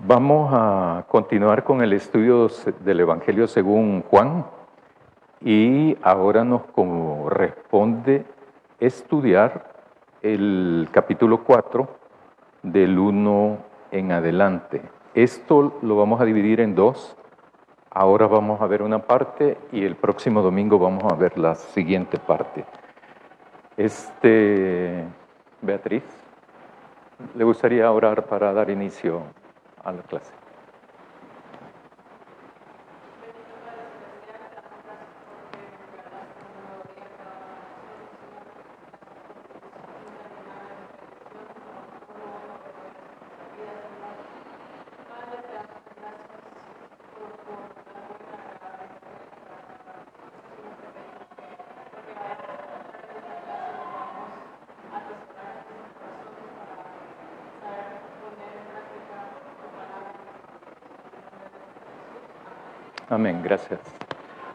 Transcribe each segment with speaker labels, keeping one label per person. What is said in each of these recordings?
Speaker 1: Vamos a continuar con el estudio del Evangelio según Juan y ahora nos corresponde estudiar el capítulo 4 del 1 en adelante. Esto lo vamos a dividir en dos. Ahora vamos a ver una parte y el próximo domingo vamos a ver la siguiente parte. Beatriz, ¿le gustaría orar para dar inicio a la clase? Amén, gracias.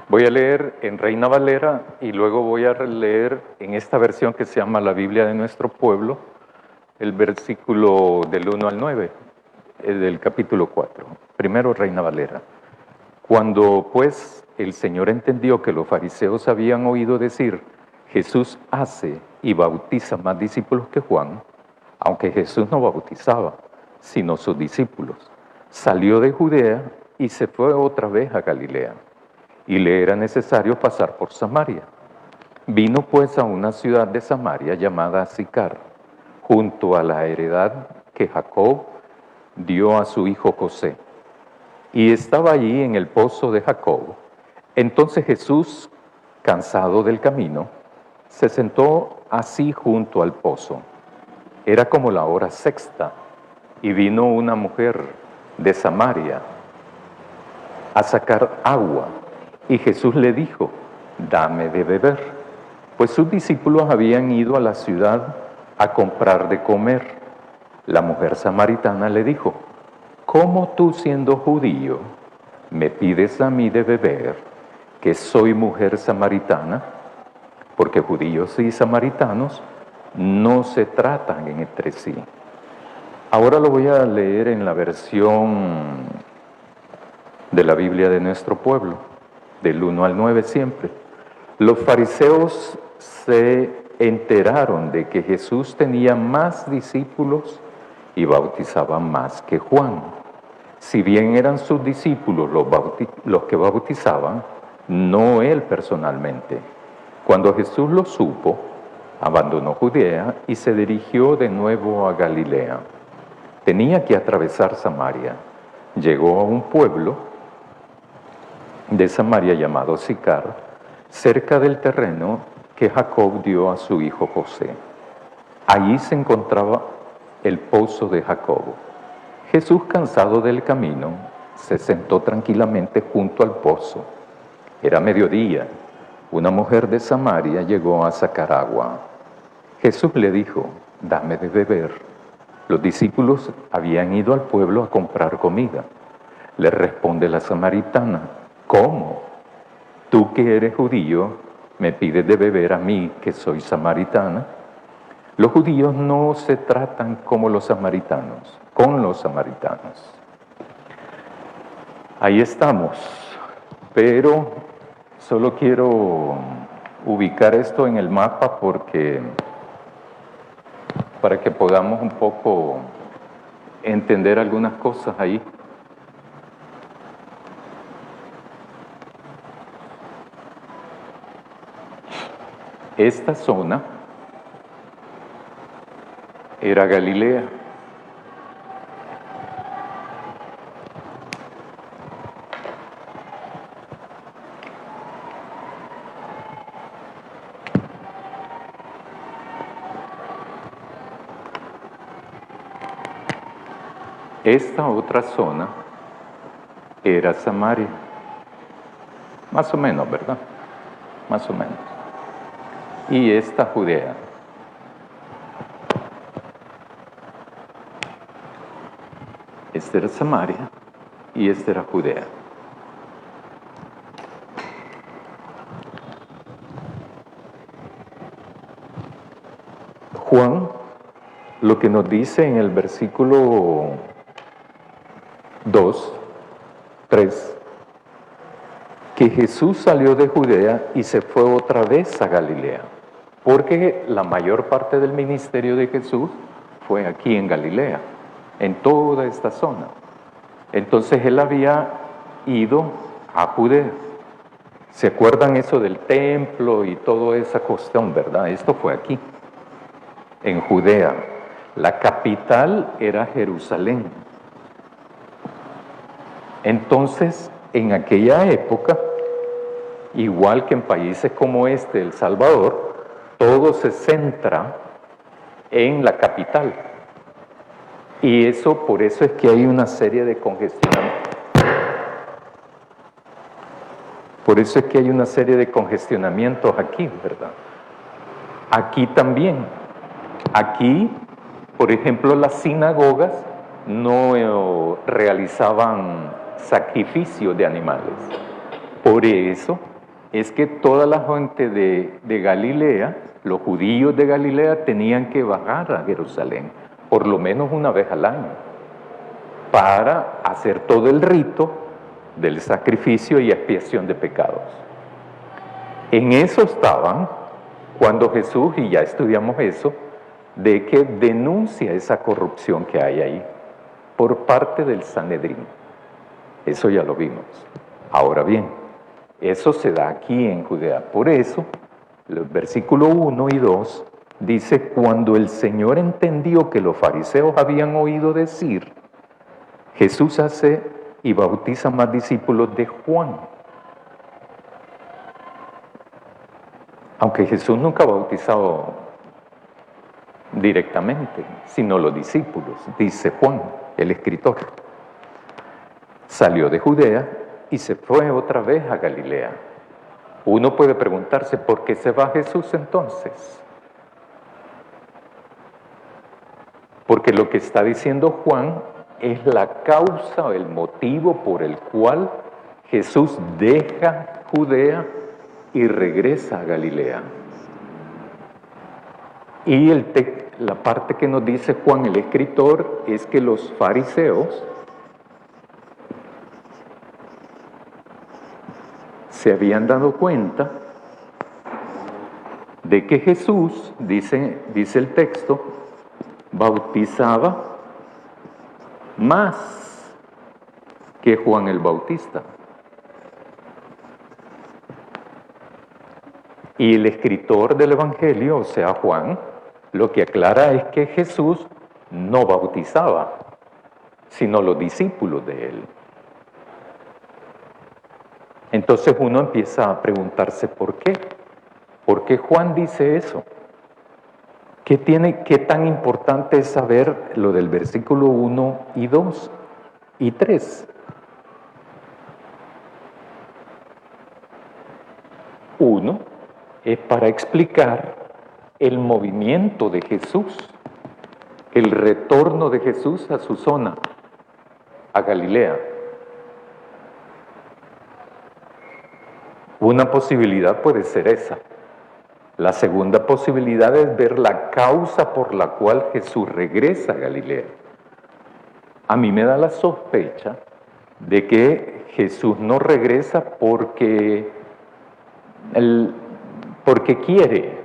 Speaker 1: Voy a leer en Reina Valera y luego voy a leer en esta versión que se llama la Biblia de nuestro pueblo, el versículo del 1 al 9, del capítulo 4. Primero Reina Valera. Cuando pues el Señor entendió que los fariseos habían oído decir, Jesús hace y bautiza más discípulos que Juan, aunque Jesús no bautizaba, sino sus discípulos, salió de Judea y se fue otra vez a Galilea, y le era necesario pasar por Samaria. Vino pues a una ciudad de Samaria llamada Sicar, junto a la heredad que Jacob dio a su hijo José. Y estaba allí en el pozo de Jacob. Entonces Jesús, cansado del camino, se sentó así junto al pozo. Era como la hora sexta, y vino una mujer de Samaria a sacar agua, y Jesús le dijo, dame de beber, pues sus discípulos habían ido a la ciudad a comprar de comer. La mujer samaritana le dijo, ¿cómo tú siendo judío me pides a mí de beber, que soy mujer samaritana? Porque judíos y samaritanos no se tratan entre sí. Ahora lo voy a leer en la versión de la Biblia de nuestro pueblo, del 1 al 9 siempre. Los fariseos se enteraron de que Jesús tenía más discípulos y bautizaba más que Juan. Si bien eran sus discípulos los que bautizaban, no él personalmente. Cuando Jesús lo supo, abandonó Judea y se dirigió de nuevo a Galilea. Tenía que atravesar Samaria. Llegó a un pueblo de Samaria llamado Sicar, cerca del terreno que Jacob dio a su hijo José. Allí se encontraba el pozo de Jacob. Jesús, cansado del camino, se sentó tranquilamente junto al pozo. Era mediodía. Una mujer de Samaria llegó a sacar agua. Jesús le dijo, dame de beber. Los discípulos habían ido al pueblo a comprar comida. Le responde la samaritana, ¿cómo? Tú que eres judío, me pides de beber a mí que soy samaritana. Los judíos no se tratan como los samaritanos, con los samaritanos. Ahí estamos, pero solo quiero ubicar esto en el mapa para que podamos un poco entender algunas cosas ahí. Esta zona era Galilea. Esta otra zona era Samaria. Más o menos, ¿verdad? Más o menos. Y esta Judea. Esta era Samaria y esta era Judea. Juan lo que nos dice en el versículo 2, 3, que Jesús salió de Judea y se fue otra vez a Galilea, porque la mayor parte del ministerio de Jesús fue aquí en Galilea, en toda esta zona. Entonces él había ido a Judea. ¿Se acuerdan eso del templo y toda esa cuestión, verdad? Esto fue aquí, en Judea. La capital era Jerusalén. Entonces, en aquella época, igual que en países como este, El Salvador, todo se centra en la capital. Y eso, por eso es que hay una serie de congestionamientos. Por eso es que hay una serie de congestionamientos aquí, ¿verdad? Aquí también. Aquí, por ejemplo, las sinagogas no realizaban sacrificio de animales. Por eso es que toda la gente de Galilea, los judíos de Galilea, tenían que bajar a Jerusalén, por lo menos una vez al año, para hacer todo el rito del sacrificio y expiación de pecados. En eso estaban cuando Jesús, y ya estudiamos eso, de que denuncia esa corrupción que hay ahí por parte del Sanedrín. Eso ya lo vimos. Ahora bien, eso se da aquí en Judea. Por eso, los versículos 1 y 2 dice: cuando el Señor entendió que los fariseos habían oído decir, Jesús hace y bautiza más discípulos de Juan. Aunque Jesús nunca ha bautizado directamente, sino los discípulos, dice Juan, el escritor. Salió de Judea y se fue otra vez a Galilea. Uno puede preguntarse, ¿por qué se va Jesús entonces? Porque lo que está diciendo Juan es la causa o el motivo por el cual Jesús deja Judea y regresa a Galilea. Y la parte que nos dice Juan, el escritor, es que los fariseos se habían dado cuenta de que Jesús, dice el texto, bautizaba más que Juan el Bautista. Y el escritor del Evangelio, o sea Juan, lo que aclara es que Jesús no bautizaba, sino los discípulos de él. Entonces uno empieza a preguntarse ¿por qué? ¿Por qué Juan dice eso? ¿Qué tan importante es saber lo del versículo 1 y 2 y 3? 1 es para explicar el movimiento de Jesús, el retorno de Jesús a su zona, a Galilea. Una posibilidad puede ser esa. La segunda posibilidad es ver la causa por la cual Jesús regresa a Galilea. A mí me da la sospecha de que Jesús no regresa porque quiere,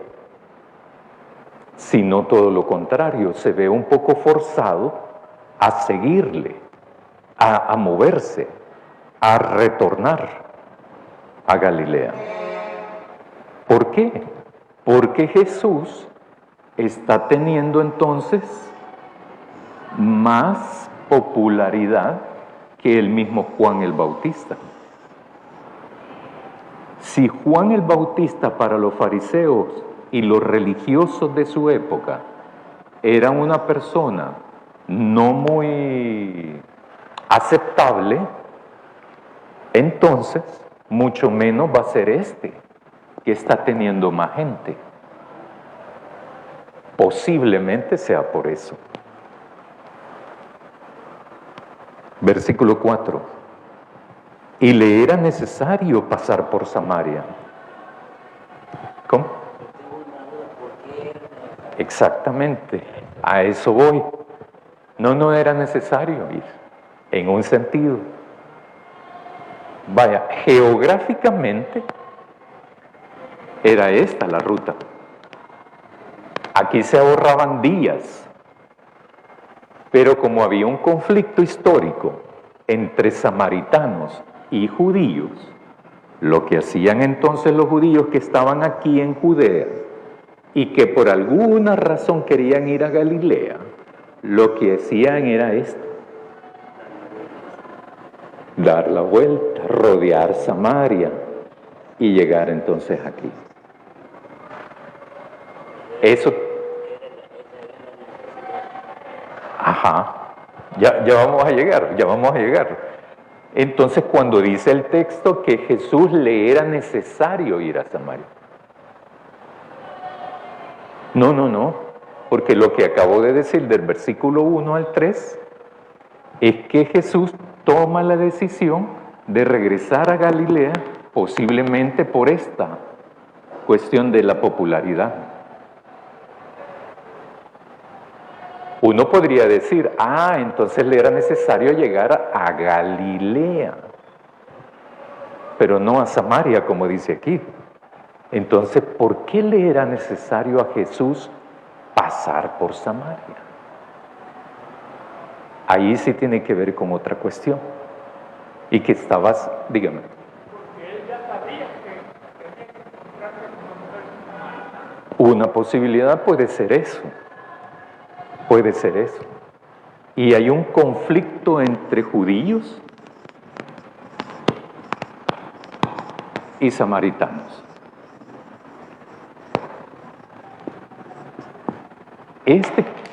Speaker 1: sino todo lo contrario, se ve un poco forzado a seguirle, a moverse, a retornar a Galilea. ¿Por qué? Porque Jesús está teniendo entonces más popularidad que el mismo Juan el Bautista. Si Juan el Bautista para los fariseos y los religiosos de su época era una persona no muy aceptable, entonces mucho menos va a ser este, que está teniendo más gente. Posiblemente sea por eso. Versículo 4. Y le era necesario pasar por Samaria. ¿Cómo? Exactamente, a eso voy. No era necesario ir. en un sentido. Vaya, geográficamente era esta la ruta. Aquí se ahorraban días, pero como había un conflicto histórico entre samaritanos y judíos, lo que hacían entonces los judíos que estaban aquí en Judea y que por alguna razón querían ir a Galilea, lo que hacían era esto: dar la vuelta, rodear Samaria y llegar entonces aquí. Eso, ajá, ya vamos a llegar. Entonces, cuando dice el texto que Jesús le era necesario ir a Samaria, no, porque lo que acabo de decir del versículo 1 al 3 es que Jesús toma la decisión de regresar a Galilea, posiblemente por esta cuestión de la popularidad. Uno podría decir, entonces le era necesario llegar a Galilea, pero no a Samaria, como dice aquí. Entonces, ¿por qué le era necesario a Jesús pasar por Samaria? Ahí sí tiene que ver con otra cuestión. Y que estabas, dígame.
Speaker 2: Porque él ya sabía que tenía que encontrarse con una mujer samaritana.
Speaker 1: Una posibilidad puede ser eso. Puede ser eso. Y hay un conflicto entre judíos y samaritanos.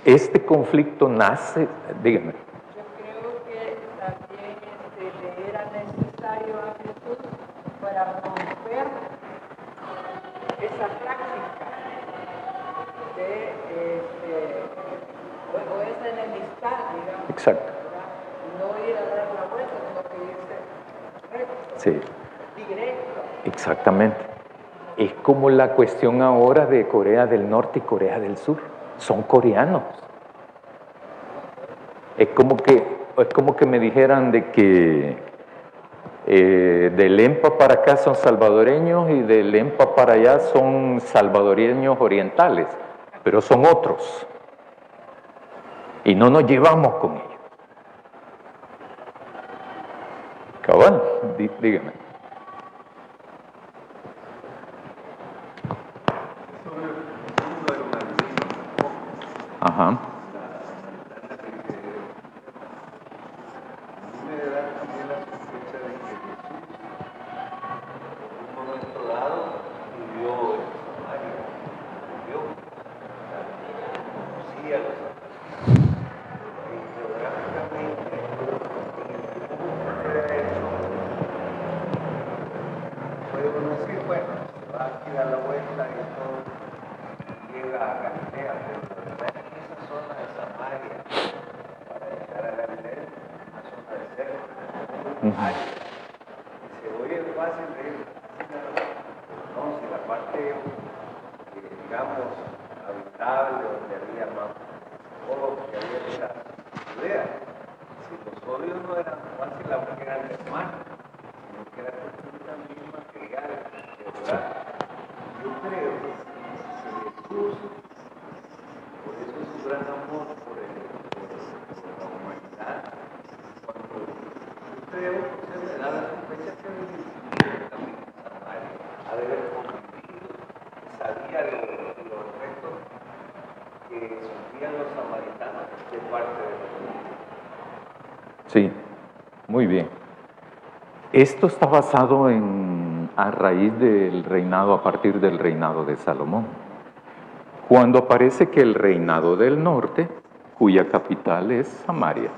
Speaker 1: Este conflicto nace, dígame.
Speaker 3: Yo creo que también le era necesario a Jesús para romper esa práctica o esa enemistad, digamos.
Speaker 1: Exacto.
Speaker 3: ¿Verdad? No ir a dar la vuelta, sino que irse recto,
Speaker 1: Sí,
Speaker 3: directo.
Speaker 1: exactamente. Es como la cuestión ahora de Corea del Norte y Corea del Sur. Son coreanos. Es como que me dijeran de que del EMPA para acá son salvadoreños y del EMPA para allá son salvadoreños orientales, pero son otros. Y no nos llevamos con ellos. Cabal, dígame. Ajá.
Speaker 4: Se oye fácil de ir, no, si la parte, digamos, habitable, donde había más todo, que había esa idea. Si los odios no eran fácil, la mujer era hermana, sino que era cuestión también material, ¿verdad? Yo creo que Jesús, por eso es su gran amor por la humanidad, cuando creo que se me da la sospecha que también ha de haber convivido, sabía los efectos que sufrían los samaritanos de parte de los judíos.
Speaker 1: Sí, muy bien. Esto está basado a raíz del reinado, a partir del reinado de Salomón. Cuando aparece que el reinado del norte, cuya capital es Samaria,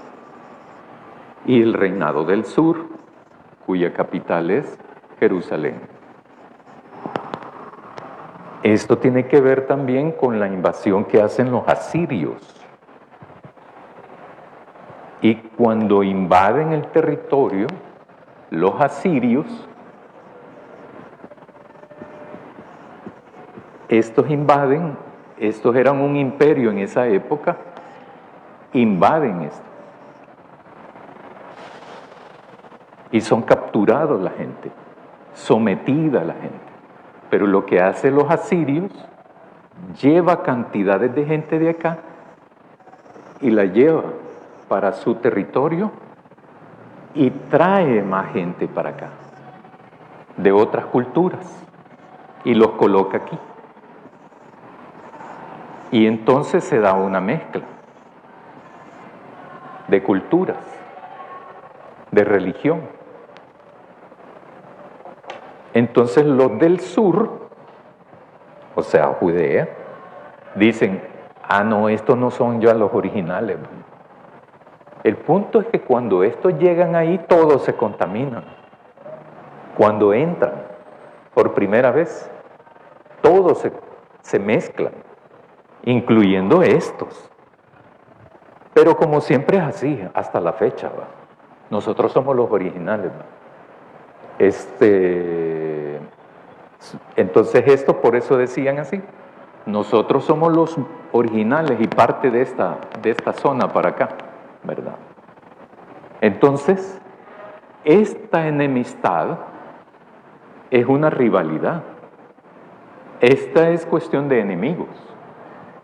Speaker 1: y el reinado del sur, cuya capital es Jerusalén. Esto tiene que ver también con la invasión que hacen los asirios. Y cuando invaden el territorio, los asirios, estos eran un imperio en esa época, invaden esto. y son capturados la gente, sometida la gente. Pero lo que hacen los asirios, lleva cantidades de gente de acá y la lleva para su territorio y trae más gente para acá, de otras culturas, y los coloca aquí. Y entonces se da una mezcla de culturas, de religión. Entonces los del sur, o sea, Judea, dicen, ah, no, estos no son ya los originales. El punto es que cuando estos llegan ahí, todos se contaminan. Cuando entran por primera vez, todos se mezclan, incluyendo estos. Pero como siempre es así, hasta la fecha, ¿va? Nosotros somos los originales, ¿va? Entonces esto, por eso decían así, nosotros somos los originales y parte de esta zona para acá, ¿verdad? Entonces, esta enemistad es una rivalidad. Esta es cuestión de enemigos.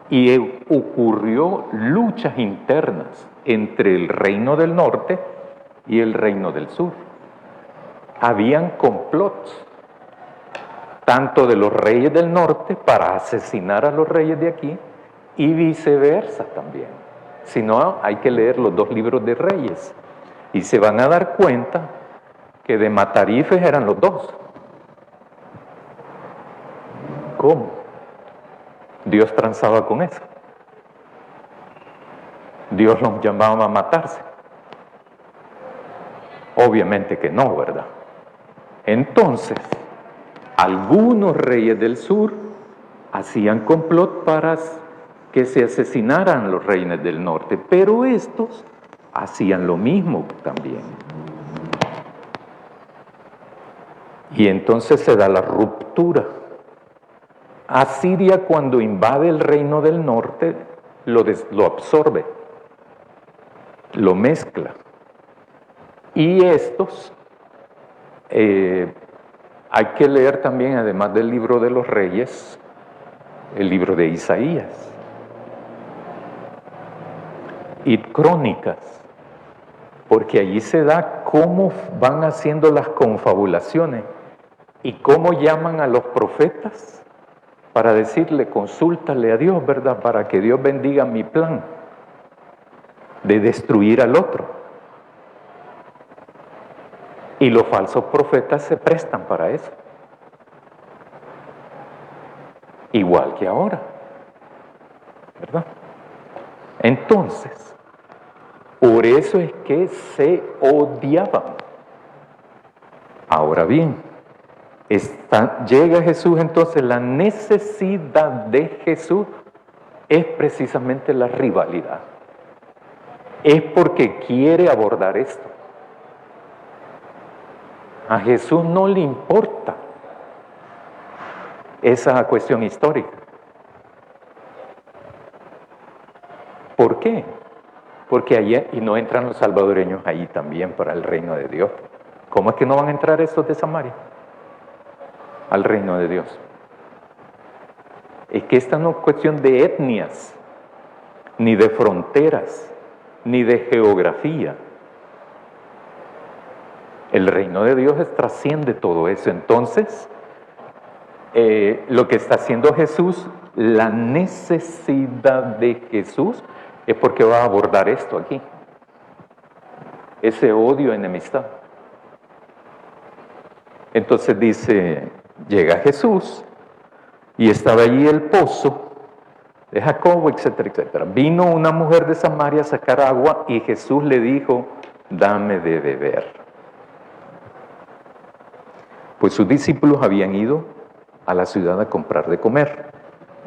Speaker 1: Y ocurrió luchas internas entre el reino del norte y el reino del sur. Habían complots, tanto de los reyes del norte para asesinar a los reyes de aquí y viceversa también. Si no, hay que leer los 2 libros de Reyes y se van a dar cuenta que de matarifes eran los 2. ¿Cómo? Dios transaba con eso. Dios los llamaba a matarse. Obviamente que no, ¿verdad? Entonces, algunos reyes del sur hacían complot para que se asesinaran los reyes del norte, pero estos hacían lo mismo también. Y entonces se da la ruptura. Asiria, cuando invade el reino del norte, lo absorbe, lo mezcla. Y estos, hay que leer también, además del libro de los reyes, el libro de Isaías y Crónicas, porque allí se da cómo van haciendo las confabulaciones y cómo llaman a los profetas para decirle, consúltale a Dios, ¿verdad? Para que Dios bendiga mi plan de destruir al otro. Y los falsos profetas se prestan para eso. Igual que ahora, ¿verdad? Entonces, por eso es que se odiaban. Ahora bien, llega Jesús, entonces la necesidad de Jesús es precisamente la rivalidad. Es porque quiere abordar esto. A Jesús no le importa esa cuestión histórica. ¿Por qué? Porque allí, y no entran los salvadoreños ahí también para el reino de Dios. ¿Cómo es que no van a entrar estos de Samaria al reino de Dios? Es que esta no es cuestión de etnias, ni de fronteras, ni de geografía. El reino de Dios trasciende todo eso. Entonces, lo que está haciendo Jesús, la necesidad de Jesús, es porque va a abordar esto aquí. Ese odio, enemistad. Entonces dice, llega Jesús y estaba allí el pozo de Jacobo, etcétera, etcétera. Vino una mujer de Samaria a sacar agua y Jesús le dijo, dame de beber. Pues sus discípulos habían ido a la ciudad a comprar de comer.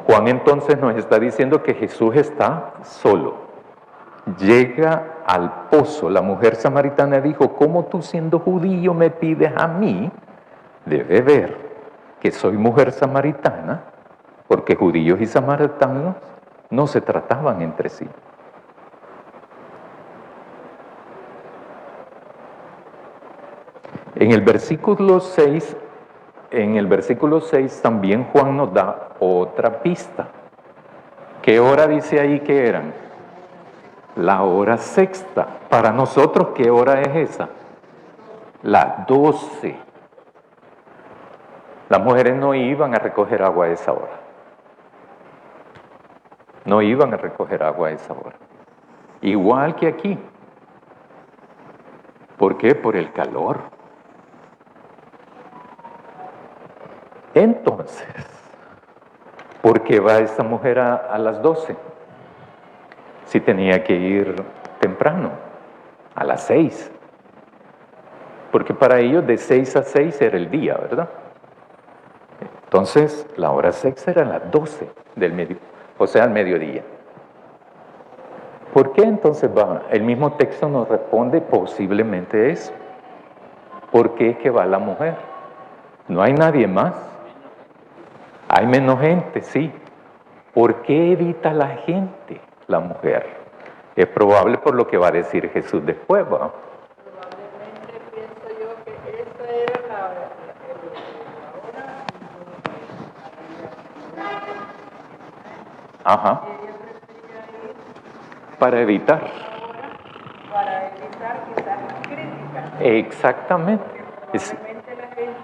Speaker 1: Juan entonces nos está diciendo que Jesús está solo. Llega al pozo. La mujer samaritana dijo, ¿cómo tú siendo judío me pides a mí de beber? Que soy mujer samaritana, porque judíos y samaritanos no se trataban entre sí. En el versículo 6, también Juan nos da otra pista. ¿Qué hora dice ahí que eran? La hora sexta. Para nosotros, ¿qué hora es esa? Las 12. Las mujeres no iban a recoger agua a esa hora. No iban a recoger agua a esa hora. Igual que aquí. ¿Por qué? Por el calor. Entonces, ¿por qué va esta mujer a las 12? Si tenía que ir temprano, a las 6. Porque para ellos de 6 a 6 era el día, ¿verdad? Entonces, la hora sexta era las 12 del mediodía, o sea, al mediodía. ¿Por qué entonces va? El mismo texto nos responde posiblemente eso. ¿Por qué es que va la mujer? No hay nadie más. Hay menos gente, sí. ¿Por qué evita la gente la mujer? Es probable por lo que va a decir Jesús después, ¿va?
Speaker 3: Probablemente pienso yo que esa era la hora
Speaker 1: Ajá.
Speaker 3: ella prefería ir
Speaker 1: Para evitar.
Speaker 3: para evitar quizás las críticas.
Speaker 1: Exactamente.
Speaker 3: Probablemente la gente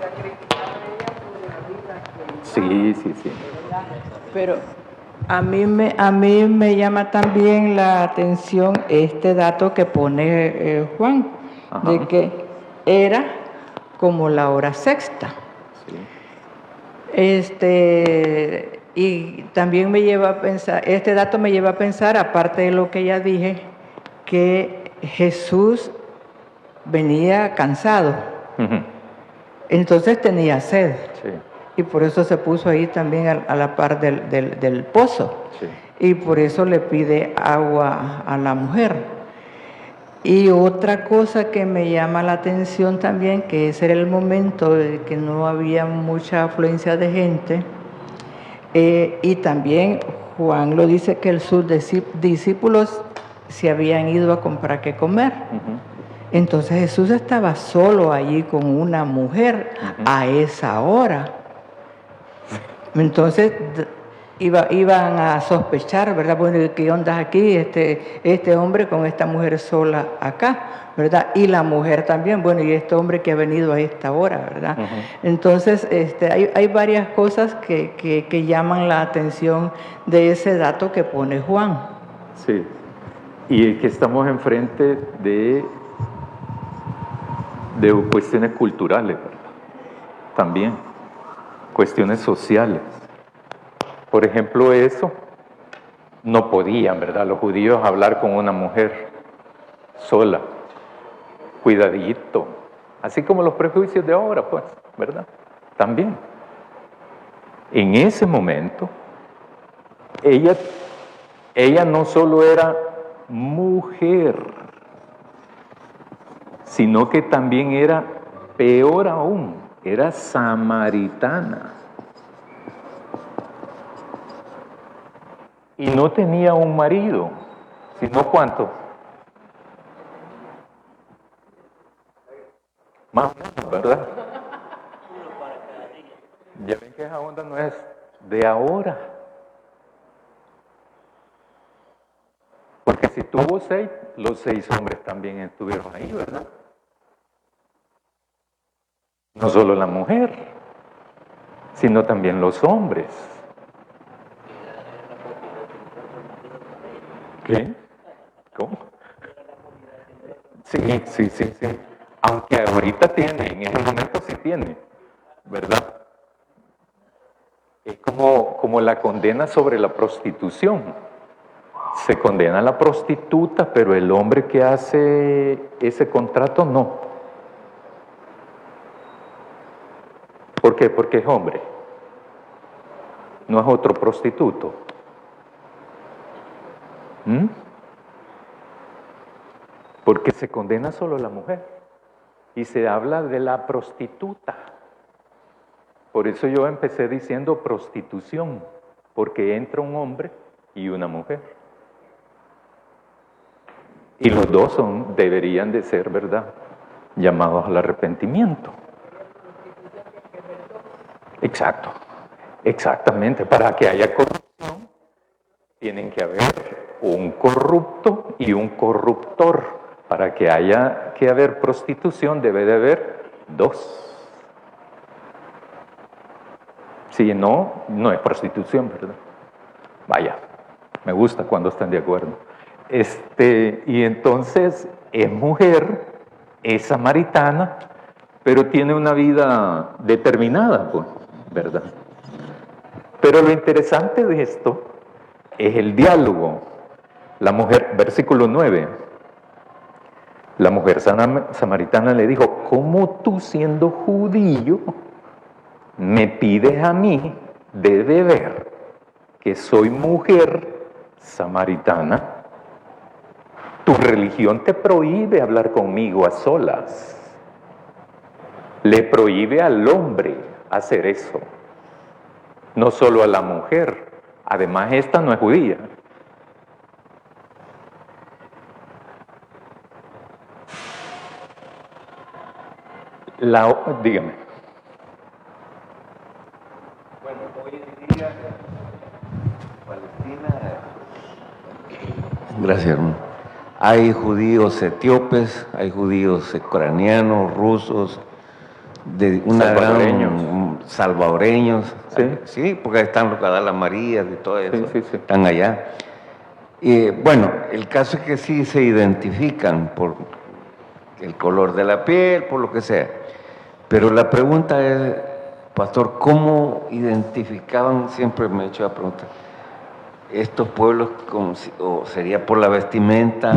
Speaker 3: la criticaba a ella por la vida que
Speaker 1: Sí, sí, sí.
Speaker 3: ¿verdad? Pero a mí me llama también la atención este dato que pone Juan,
Speaker 1: Ajá.
Speaker 3: de que era como la hora sexta.
Speaker 1: Sí.
Speaker 3: Y también me lleva a pensar, este dato me lleva a pensar, aparte de lo que ya dije, que Jesús venía cansado,
Speaker 1: Ujú.
Speaker 3: entonces tenía sed.
Speaker 1: Sí,
Speaker 3: Y por eso se puso ahí también a la par del pozo.
Speaker 1: sí.
Speaker 3: Y por eso le pide agua a la mujer. Y otra cosa que me llama la atención también, que ese era el momento de que no había mucha afluencia de gente, y también Juan lo dice que sus discípulos se habían ido a comprar qué comer.
Speaker 1: Ujú.
Speaker 3: Entonces Jesús estaba solo allí con una mujer a esa hora. Entonces iban a sospechar, ¿verdad? Bueno, ¿qué onda aquí este hombre con esta mujer sola acá, ¿verdad? Y la mujer también, bueno, y este hombre que ha venido a esta hora, ¿verdad?
Speaker 1: Ujú.
Speaker 3: Entonces, hay varias cosas que llaman la atención de ese dato que pone Juan.
Speaker 1: Sí. Y es que estamos enfrente de cuestiones culturales, ¿verdad? También. Cuestiones sociales. Por ejemplo, eso no podían, ¿verdad? Los judíos hablar con una mujer sola, cuidadito, así como los prejuicios de ahora, pues, ¿verdad? También. En ese momento, ella no solo era mujer, sino que también era, peor aún, era samaritana. Y no tenía un marido, sino ¿cuánto? Más o menos, ¿verdad? Ya ven que esa onda no es de ahora. Porque si tuvo 6, los 6 hombres también estuvieron ahí, ¿verdad? No solo la mujer, sino también los hombres. ¿Qué? ¿Cómo? Sí, sí, sí, sí. Aunque ahorita tiene, en ese momento sí tiene, ¿verdad? Es como la condena sobre la prostitución. Se condena a la prostituta, pero el hombre que hace ese contrato no. ¿Por qué? Porque es hombre. No es otro prostituto. ¿Mm? Porque se condena solo a la mujer. Y se habla de la prostituta. Por eso yo empecé diciendo prostitución, porque entra un hombre y una mujer. Y los dos deberían de ser, ¿verdad? llamados al arrepentimiento. Exacto, exactamente. Para que haya corrupción, tienen que haber un corrupto y un corruptor. Para que haya que haber prostitución, debe de haber dos. Si no, no es prostitución, ¿verdad? Vaya, me gusta cuando están de acuerdo. Y entonces es mujer, es samaritana, pero tiene una vida determinada, pues, ¿verdad? Pero lo interesante de esto es el diálogo. La mujer, versículo 9, la mujer samaritana le dijo, ¿cómo tú siendo judío me pides a mí de beber, que soy mujer samaritana? Tu religión te prohíbe hablar conmigo a solas. Le prohíbe al hombre hacer eso, no solo a la mujer. Además, esta no es judía. Dígame.
Speaker 4: Bueno, hoy en día Palestina, gracias hermano, hay judíos etíopes, hay judíos ucranianos, rusos, de una salvadoreños, sí, porque están los Cadala Marías y todo eso,
Speaker 1: sí.
Speaker 4: están allá. Y bueno, el caso es que sí se identifican por el color de la piel, por lo que sea. Pero la pregunta es, pastor, ¿cómo identificaban? Siempre me he hecho la pregunta, estos pueblos, o sería por la vestimenta,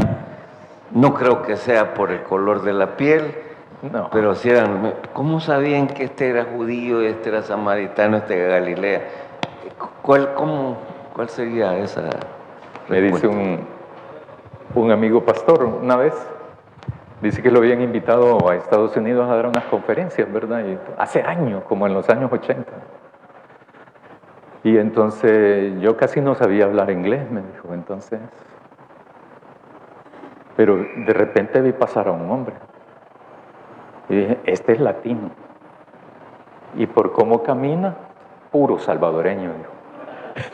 Speaker 4: no creo que sea por el color de la piel, no. Pero si eran, ¿cómo sabían que este era judío, este era samaritano, este era Galilea? ¿Cuál sería esa respuesta?
Speaker 1: Me dice un amigo pastor una vez, dice que lo habían invitado a Estados Unidos a dar unas conferencias, ¿verdad? Y hace años, como en los años 80. Y entonces yo casi no sabía hablar inglés, me dijo, entonces. Pero de repente vi pasar a un hombre. Y dije, este es latino. Y por cómo camina, puro salvadoreño, dijo.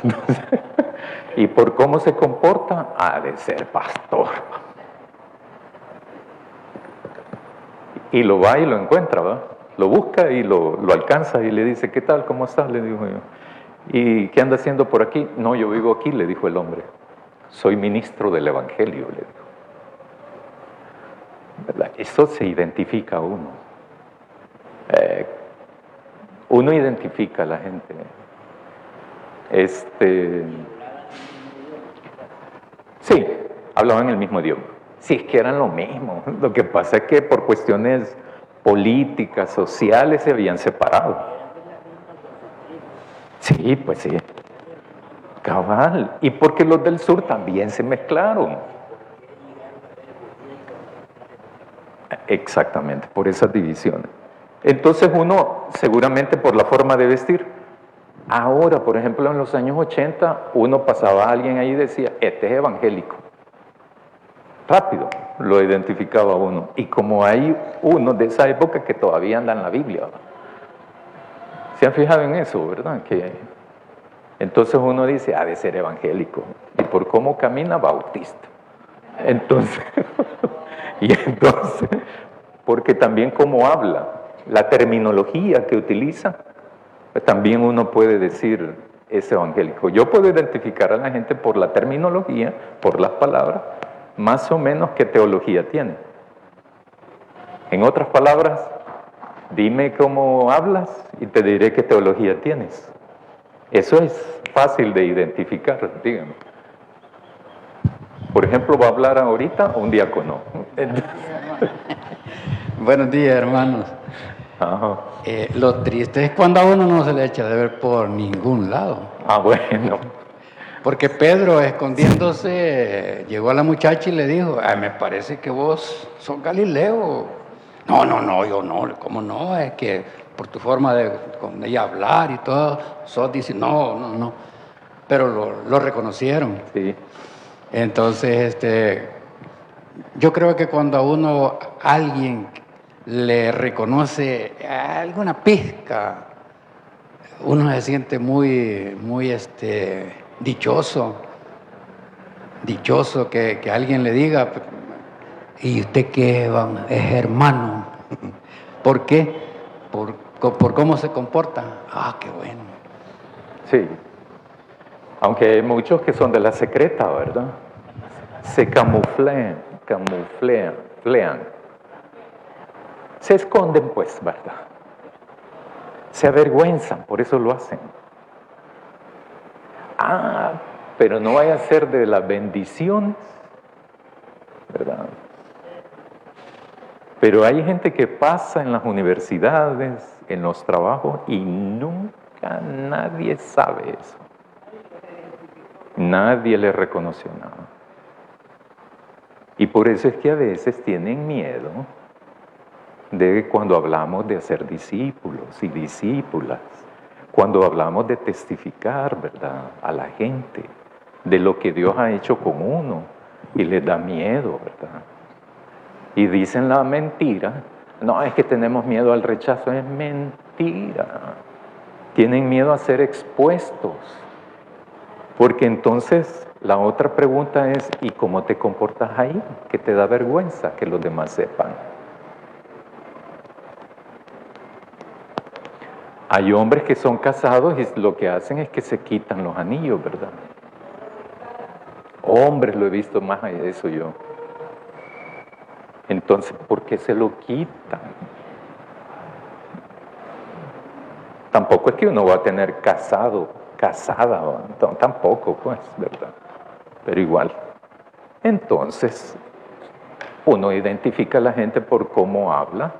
Speaker 1: Entonces, y por cómo se comporta, ha de ser pastor. Y lo va y lo encuentra, ¿verdad? Lo busca y lo alcanza y le dice, ¿qué tal? ¿Cómo estás? Le dijo yo. ¿Y qué anda haciendo por aquí? No, yo vivo aquí, le dijo el hombre. Soy ministro del Evangelio, le dijo. ¿Verdad? Eso se identifica a uno. Uno identifica a la gente. Sí, hablaban el mismo idioma. Sí, es que eran lo mismo. Lo que pasa es que por cuestiones políticas, sociales, se habían separado. Sí, pues sí. Cabal. Y porque los del sur también se mezclaron. Exactamente, por esas divisiones. Entonces uno, seguramente por la forma de vestir. Ahora, por ejemplo, en los años 80, uno pasaba a alguien ahí y decía, este es evangélico. Rápido lo identificaba uno. Y como hay uno de esa época que todavía anda en la Biblia. ¿Se han fijado en eso, verdad? Que entonces uno dice, ha de ser evangélico. Y por cómo camina, bautista. Entonces, porque también cómo habla, la terminología que utiliza, pues también uno puede decir, es evangélico. Yo puedo identificar a la gente por la terminología, por las palabras, más o menos qué teología tiene. En otras palabras, dime cómo hablas y te diré qué teología tienes. Eso es fácil de identificar, dígame. Por ejemplo, ¿va a hablar ahorita un diácono?
Speaker 5: Buenos días, hermanos.
Speaker 1: Ajá.
Speaker 5: Lo triste es cuando a uno no se le echa de ver por ningún lado.
Speaker 1: Ah, bueno.
Speaker 5: Porque Pedro, escondiéndose, llegó a la muchacha y le dijo, me parece que vos sos Galileo. No, yo no, ¿cómo no? Es que por tu forma de con ella hablar y todo, sos, dice, no. Pero lo reconocieron.
Speaker 1: Sí.
Speaker 5: Entonces, yo creo que cuando a uno, alguien le reconoce alguna pizca, uno se siente muy dichoso que alguien le diga, ¿y usted qué es hermano? ¿Por qué? Por cómo se comporta. Ah, qué bueno.
Speaker 1: Sí. Aunque hay muchos que son de la secreta, ¿verdad? Se camuflean. Se esconden, pues, ¿verdad? Se avergüenzan, por eso lo hacen. Ah, pero no vaya a ser de las bendiciones, ¿verdad? Pero hay gente que pasa en las universidades, en los trabajos, y nunca nadie sabe eso. Nadie le reconoció nada. Y por eso es que a veces tienen miedo de cuando hablamos de hacer discípulos y discípulas, cuando hablamos de testificar, ¿verdad?, a la gente de lo que Dios ha hecho con uno, y les da miedo, ¿verdad? Y dicen la mentira, no, es que tenemos miedo al rechazo, es mentira. Tienen miedo a ser expuestos, porque entonces la otra pregunta es, ¿y cómo te comportas ahí? Que te da vergüenza que los demás sepan. Hay hombres que son casados y lo que hacen es que se quitan los anillos, ¿verdad? Hombres, lo he visto más de eso yo. Entonces, ¿por qué se lo quitan? Tampoco es que uno va a tener casada, tampoco, pues, ¿verdad? Pero igual. Entonces, uno identifica a la gente por cómo habla,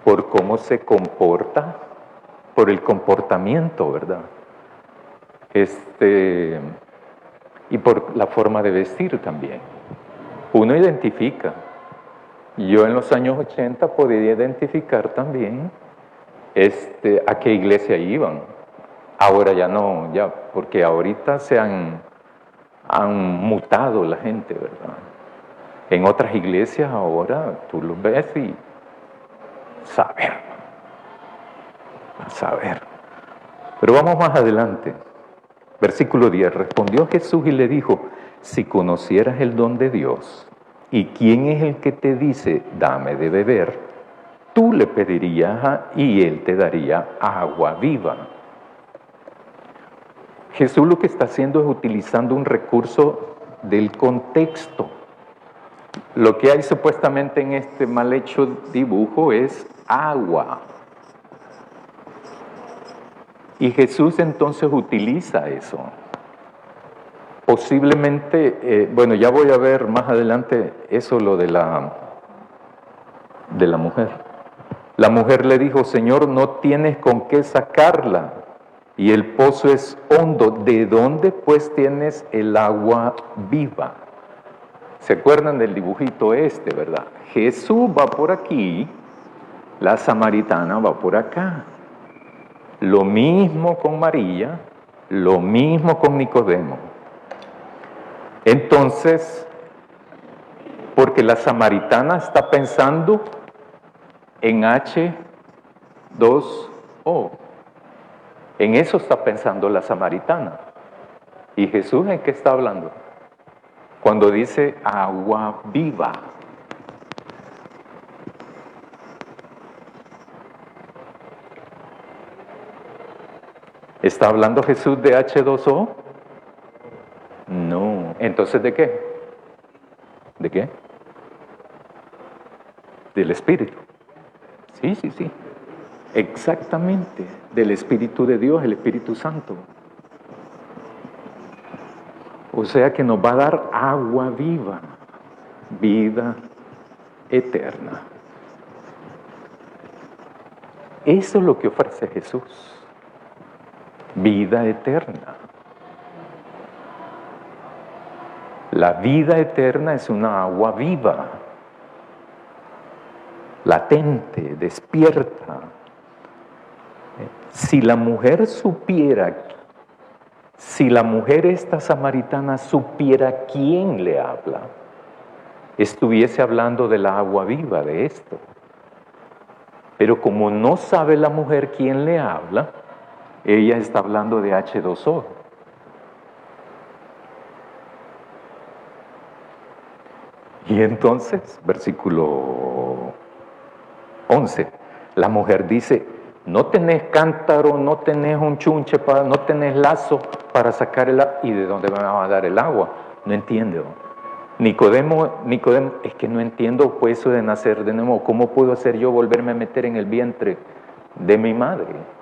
Speaker 1: por cómo se comporta, por el comportamiento, ¿verdad? Y por la forma de vestir también. Uno identifica. Yo en los años 80 podía identificar también a qué iglesia iban. Ahora ya no, ya, porque ahorita se han mutado la gente, ¿verdad? En otras iglesias ahora tú los ves y saber. Pero vamos más adelante. Versículo 10. Respondió Jesús y le dijo, si conocieras el don de Dios y quién es el que te dice, dame de beber, tú le pedirías y él te daría agua viva. Jesús lo que está haciendo es utilizando un recurso del contexto. Lo que hay supuestamente en este mal hecho dibujo es agua. Y Jesús entonces utiliza eso. Posiblemente, bueno, ya voy a ver más adelante eso, lo de la mujer. La mujer le dijo, Señor, no tienes con qué sacarla y el pozo es hondo. ¿De dónde pues tienes el agua viva? ¿Se acuerdan del dibujito verdad? Jesús va por aquí, la samaritana va por acá. Lo mismo con María, lo mismo con Nicodemo. Entonces, porque la samaritana está pensando en H2O. En eso está pensando la samaritana. ¿Y Jesús en qué está hablando? Cuando dice agua viva. ¿Está hablando Jesús de H2O? No. Entonces, ¿de qué? ¿De qué? Del Espíritu. Sí. Exactamente. Del Espíritu de Dios, el Espíritu Santo. O sea que nos va a dar agua viva, vida eterna. Eso es lo que ofrece Jesús. Vida eterna. La vida eterna es una agua viva, latente, despierta. Si la mujer esta samaritana supiera quién le habla, estuviese hablando de la agua viva de esto. Pero como no sabe la mujer quién le habla, ella está hablando de H2O. Y entonces, versículo 11, la mujer dice, no tenés cántaro, no tenés un chunche, no tenés lazo para sacar el agua. ¿Y de dónde me va a dar el agua? No entiendo. Nicodemo, es que no entiendo pues eso de nacer de nuevo. ¿Cómo puedo hacer yo volverme a meter en el vientre de mi madre?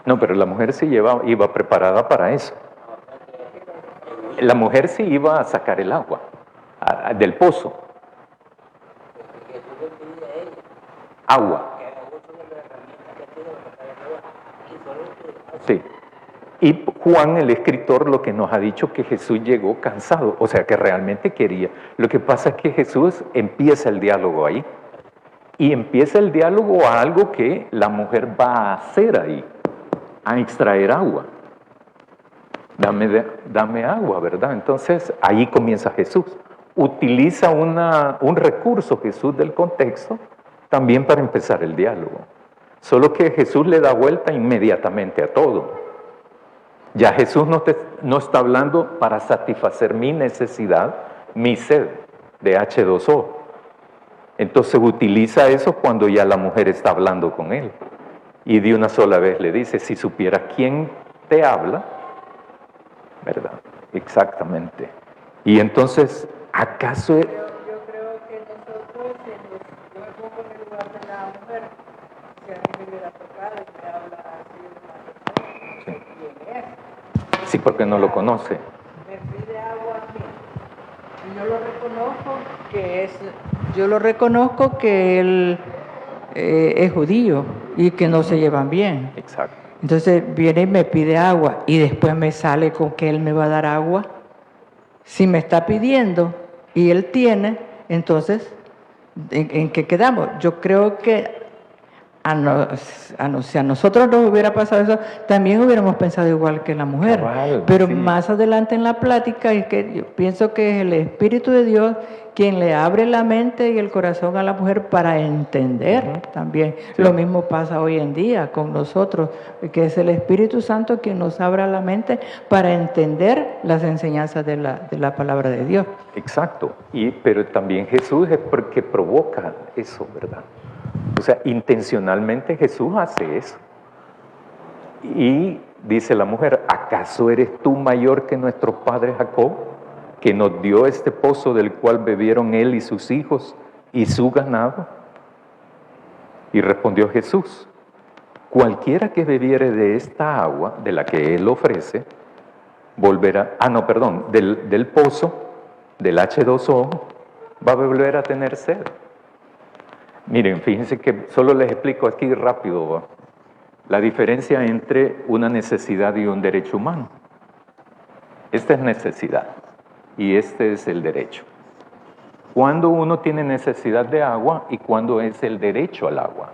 Speaker 1: No, pero la mujer sí iba preparada para eso. La mujer sí iba a sacar el agua del pozo. Agua. Sí. Y Juan, el escritor, lo que nos ha dicho que Jesús llegó cansado, o sea que realmente quería. Lo que pasa es que Jesús empieza el diálogo ahí. Y empieza el diálogo a algo que la mujer va a hacer ahí, a extraer agua. Dame agua, ¿verdad? Entonces ahí comienza Jesús. Utiliza un recurso Jesús del contexto también para empezar el diálogo. Solo que Jesús le da vuelta inmediatamente a todo. Ya Jesús no está hablando para satisfacer mi necesidad, mi sed de H2O. Entonces utiliza eso cuando ya la mujer está hablando con él. Y de una sola vez le dice, si supieras quién te habla, ¿verdad? Exactamente. Y entonces, ¿acaso?
Speaker 3: Yo creo que nosotros, yo me pongo en el lugar de la mujer, si a mí me hubiera tocado y me habla así,
Speaker 1: Sí.
Speaker 3: ¿quién es?
Speaker 1: Sí, porque no lo conoce.
Speaker 3: Me pide agua a mí. Y yo lo reconozco que él es judío y que no se llevan bien.
Speaker 1: Exacto.
Speaker 3: Entonces viene y me pide agua y después me sale con que él me va a dar agua. Si me está pidiendo y él tiene, entonces, ¿en qué quedamos? Yo creo que si a nosotros nos hubiera pasado eso, también hubiéramos pensado igual que la mujer.
Speaker 1: Cabal,
Speaker 3: pero
Speaker 1: sí.
Speaker 3: más adelante en la plática, es que yo pienso que es el Espíritu de Dios quien le abre la mente y el corazón a la mujer para entender también.
Speaker 1: Sí.
Speaker 3: Lo mismo pasa hoy en día con nosotros, que es el Espíritu Santo quien nos abre la mente para entender las enseñanzas de la palabra de Dios.
Speaker 1: Exacto. Pero también Jesús es porque provoca eso, ¿verdad? O sea, intencionalmente Jesús hace eso. Y dice la mujer, ¿acaso eres tú mayor que nuestro padre Jacob, que nos dio este pozo del cual bebieron él y sus hijos y su ganado? Y respondió Jesús, cualquiera que bebiere de esta agua, de la que él ofrece, volverá, del pozo, del H2O, va a volver a tener sed. Miren, fíjense que solo les explico aquí rápido la diferencia entre una necesidad y un derecho humano. Esta es necesidad y este es el derecho. ¿Cuándo uno tiene necesidad de agua y cuándo es el derecho al agua?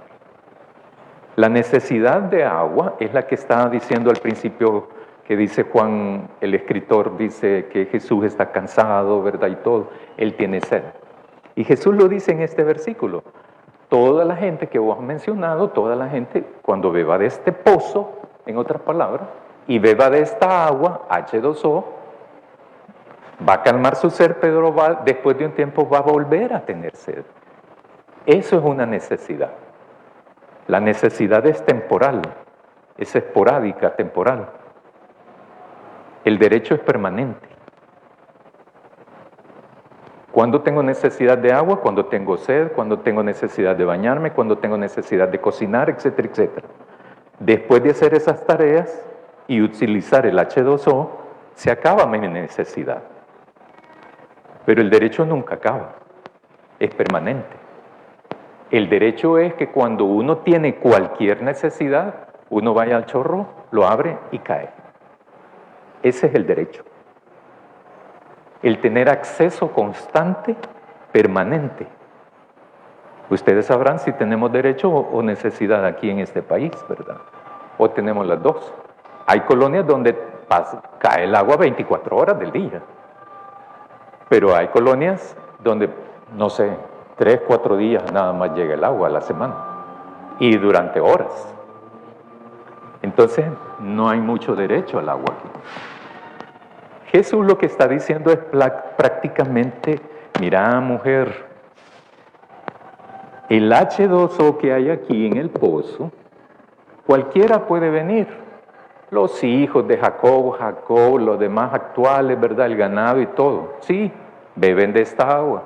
Speaker 1: La necesidad de agua es la que estaba diciendo al principio, que dice Juan, el escritor, dice que Jesús está cansado, ¿verdad? Y todo, él tiene sed. Y Jesús lo dice en este versículo. Toda la gente que vos has mencionado, toda la gente, cuando beba de este pozo, en otras palabras, y beba de esta agua, H2O, va a calmar su sed, pero después de un tiempo va a volver a tener sed. Eso es una necesidad. La necesidad es temporal, es esporádica, temporal. El derecho es permanente. ¿Cuándo tengo necesidad de agua? Cuando tengo sed, cuando tengo necesidad de bañarme, cuando tengo necesidad de cocinar, etcétera, etcétera. Después de hacer esas tareas y utilizar el H2O, se acaba mi necesidad. Pero el derecho nunca acaba, es permanente. El derecho es que cuando uno tiene cualquier necesidad, uno vaya al chorro, lo abre y cae. Ese es el derecho. El tener acceso constante, permanente. Ustedes sabrán si tenemos derecho o necesidad aquí en este país, ¿verdad? o tenemos las dos. Hay colonias donde cae el agua 24 horas del día, pero hay colonias donde, no sé, 3, 4 días nada más llega el agua a la semana, y durante horas. Entonces, no hay mucho derecho al agua aquí. Jesús lo que está diciendo es prácticamente, mira, mujer, el H2O que hay aquí en el pozo, cualquiera puede venir. Los hijos de Jacob, los demás actuales, ¿verdad? El ganado y todo. Sí, beben de esta agua,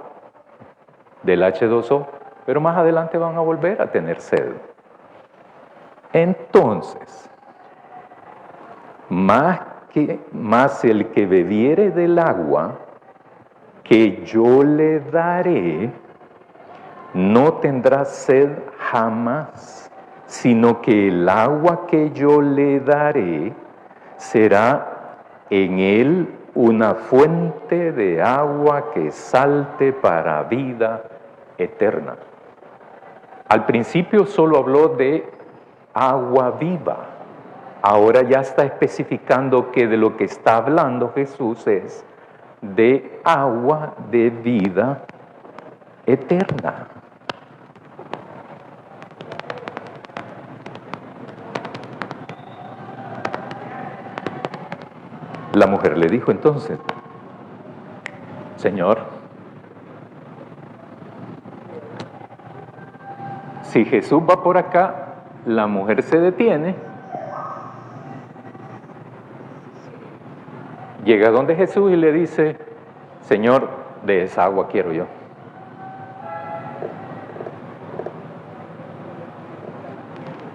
Speaker 1: del H2O, pero más adelante van a volver a tener sed. Entonces, más el que bebiere del agua que yo le daré, no tendrá sed jamás, sino que el agua que yo le daré será en él una fuente de agua que salte para vida eterna. Al principio solo habló de agua viva. Ahora ya está especificando que de lo que está hablando Jesús es de agua de vida eterna. La mujer le dijo entonces, Señor, si Jesús va por acá, la mujer se detiene, llega donde Jesús y le dice, Señor, de esa agua quiero yo.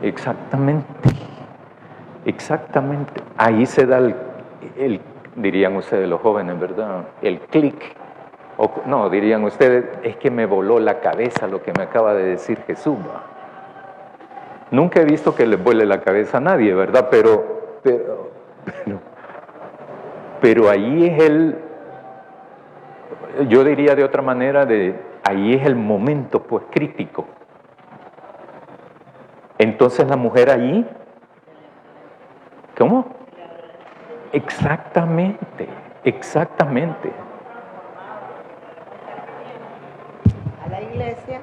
Speaker 1: Exactamente, exactamente. Ahí se da dirían ustedes los jóvenes, ¿verdad? El clic. No, dirían ustedes, es que me voló la cabeza lo que me acaba de decir Jesús. Nunca he visto que le vuele la cabeza a nadie, ¿verdad? Pero ahí es yo diría de otra manera, ahí es el momento pues crítico. Entonces la mujer allí, ¿cómo? Exactamente, exactamente.
Speaker 6: A la iglesia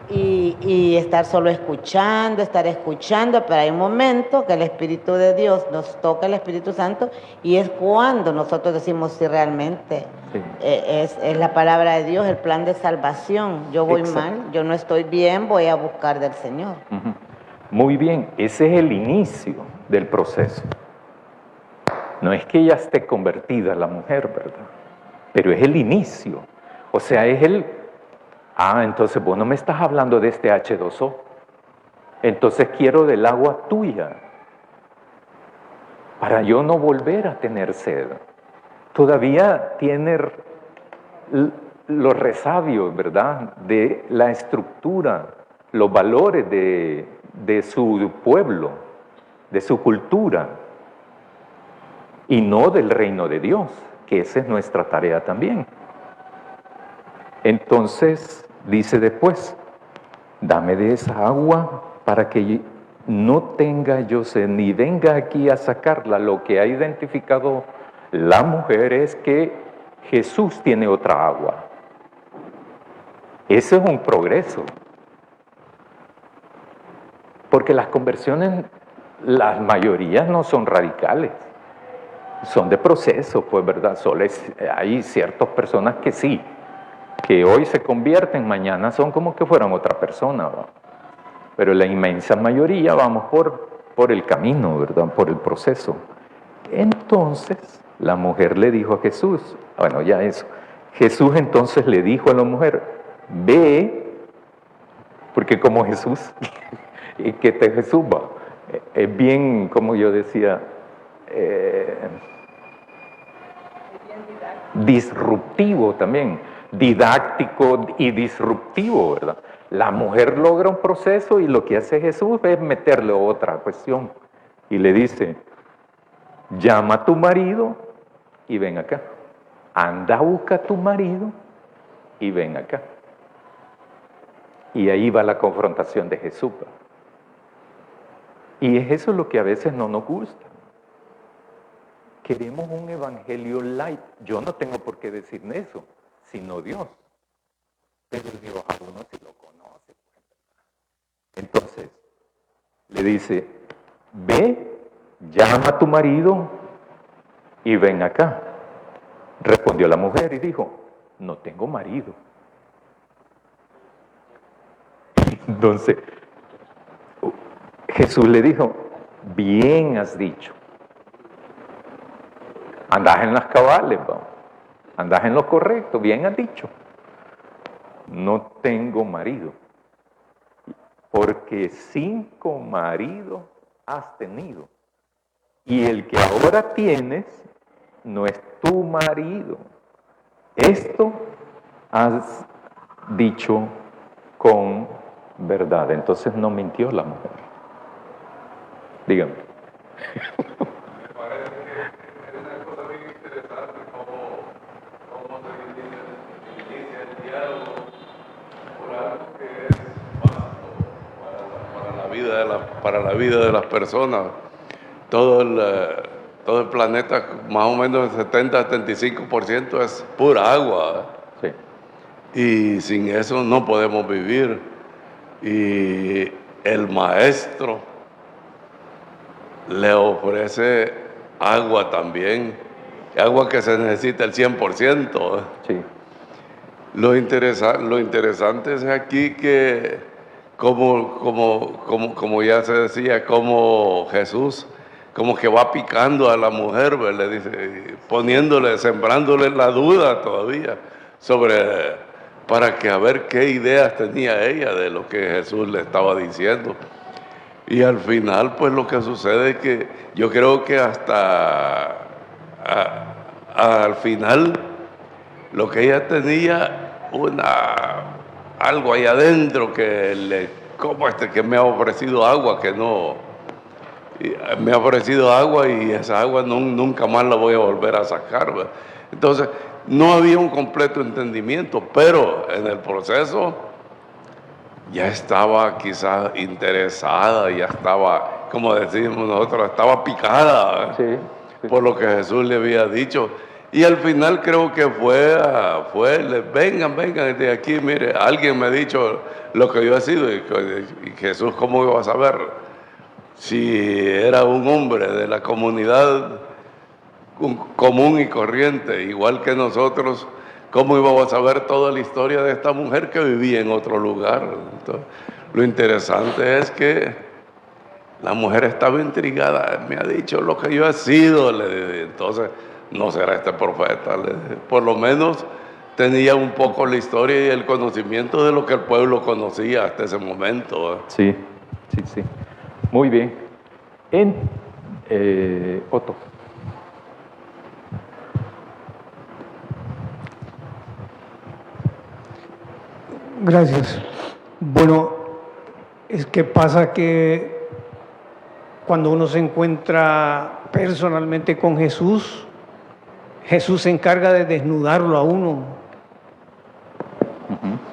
Speaker 6: y estar solo escuchando, pero hay un momento que el Espíritu de Dios nos toca, el Espíritu Santo, y es cuando nosotros decimos si realmente
Speaker 1: Sí.
Speaker 6: es la palabra de Dios, el plan de salvación. Yo voy mal, yo no estoy bien, voy a buscar del Señor.
Speaker 1: Uh-huh. Muy bien, ese es el inicio del proceso. No es que ella esté convertida la mujer, ¿verdad? Pero es el inicio. O sea, es entonces vos no me estás hablando de este H2O. Entonces quiero del agua tuya. Para yo no volver a tener sed. Todavía tiene los resabios, ¿verdad? De la estructura, los valores de su pueblo, de su cultura. Y no del reino de Dios, que esa es nuestra tarea también. Entonces, dice después, dame de esa agua para que no tenga yo sed, ni venga aquí a sacarla. Lo que ha identificado la mujer es que Jesús tiene otra agua. Ese es un progreso. Porque las conversiones, las mayorías no son radicales. Son de proceso, pues, ¿verdad? Solo hay ciertas personas que sí, que hoy se convierten, mañana son como que fueran otra persona, ¿verdad? Pero la inmensa mayoría vamos por el camino, ¿verdad? Por el proceso. Entonces, la mujer le dijo a Jesús, bueno, ya eso. Jesús entonces le dijo a la mujer, ve, porque como Jesús, que Jesús va, es bien, como yo decía, disruptivo también, didáctico y disruptivo, ¿verdad? La mujer logra un proceso y lo que hace Jesús es meterle otra cuestión y le dice, llama a tu marido y ven acá, anda a buscar a tu marido y ven acá. Y ahí va la confrontación de Jesús. Y es eso lo que a veces no nos gusta. Queremos un evangelio light. Yo no tengo por qué decir eso, sino Dios. Pero Dios a uno sí lo conoce. Entonces, le dice, ve, llama a tu marido y ven acá. Respondió la mujer y dijo, no tengo marido. Entonces, Jesús le dijo, bien has dicho. Andás en las cabales, vamos. Andás en lo correcto, bien has dicho. No tengo marido. Porque 5 maridos has tenido. Y el que ahora tienes no es tu marido. Esto has dicho con verdad. Entonces no mintió la mujer. Dígame.
Speaker 7: Me parece que es una cosa bien interesante cómo se inicia el diálogo por algo que es básico para la vida de las personas. Todo el planeta, más o menos el 70-75% es pura agua.
Speaker 1: Sí.
Speaker 7: Y sin eso no podemos vivir. Y el maestro le ofrece agua también, agua que se necesita el 100%.
Speaker 1: Sí.
Speaker 7: Lo interesante es aquí que, como ya se decía, como Jesús, como que va picando a la mujer, ¿verdad? Le dice, sembrándole la duda todavía para que a ver qué ideas tenía ella de lo que Jesús le estaba diciendo. Y al final, pues lo que sucede es que yo creo que hasta al final, lo que ella tenía, algo ahí adentro que me ha ofrecido agua, me ha ofrecido agua y esa agua nunca más la voy a volver a sacar, ¿verdad? Entonces, no había un completo entendimiento, pero en el proceso ya estaba quizás interesada, ya estaba, como decimos nosotros, estaba picada,
Speaker 1: Sí, sí.
Speaker 7: por lo que Jesús le había dicho. Y al final creo que vengan de aquí, mire, alguien me ha dicho lo que yo he sido, y Jesús, ¿cómo iba a saber? Si era un hombre de la comunidad común y corriente, igual que nosotros, ¿cómo íbamos a saber toda la historia de esta mujer que vivía en otro lugar? Entonces, lo interesante es que la mujer estaba intrigada, me ha dicho lo que yo he sido, le dije. Entonces, no será este profeta, le dije. Por lo menos tenía un poco la historia y el conocimiento de lo que el pueblo conocía hasta ese momento.
Speaker 1: Sí, sí, sí. Muy bien. Otto.
Speaker 2: Gracias. Bueno, es que pasa que cuando uno se encuentra personalmente con Jesús, Jesús se encarga de desnudarlo a uno.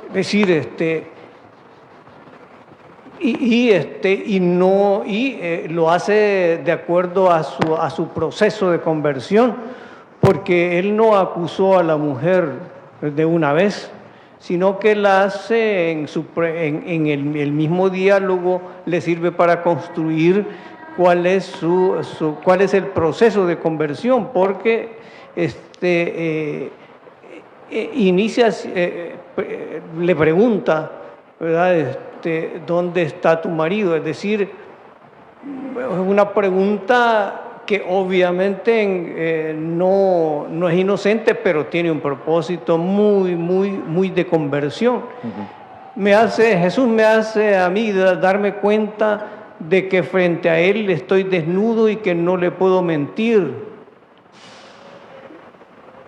Speaker 2: Es decir, lo hace de acuerdo a su proceso de conversión, porque él no acusó a la mujer de una vez, sino que la hace en el mismo diálogo, le sirve para construir cuál es el proceso de conversión, porque le pregunta, ¿verdad? ¿Dónde está tu marido? Es decir, es una pregunta que obviamente no es inocente, pero tiene un propósito muy de conversión. Jesús me hace a mí darme cuenta de que frente a Él estoy desnudo y que no le puedo mentir.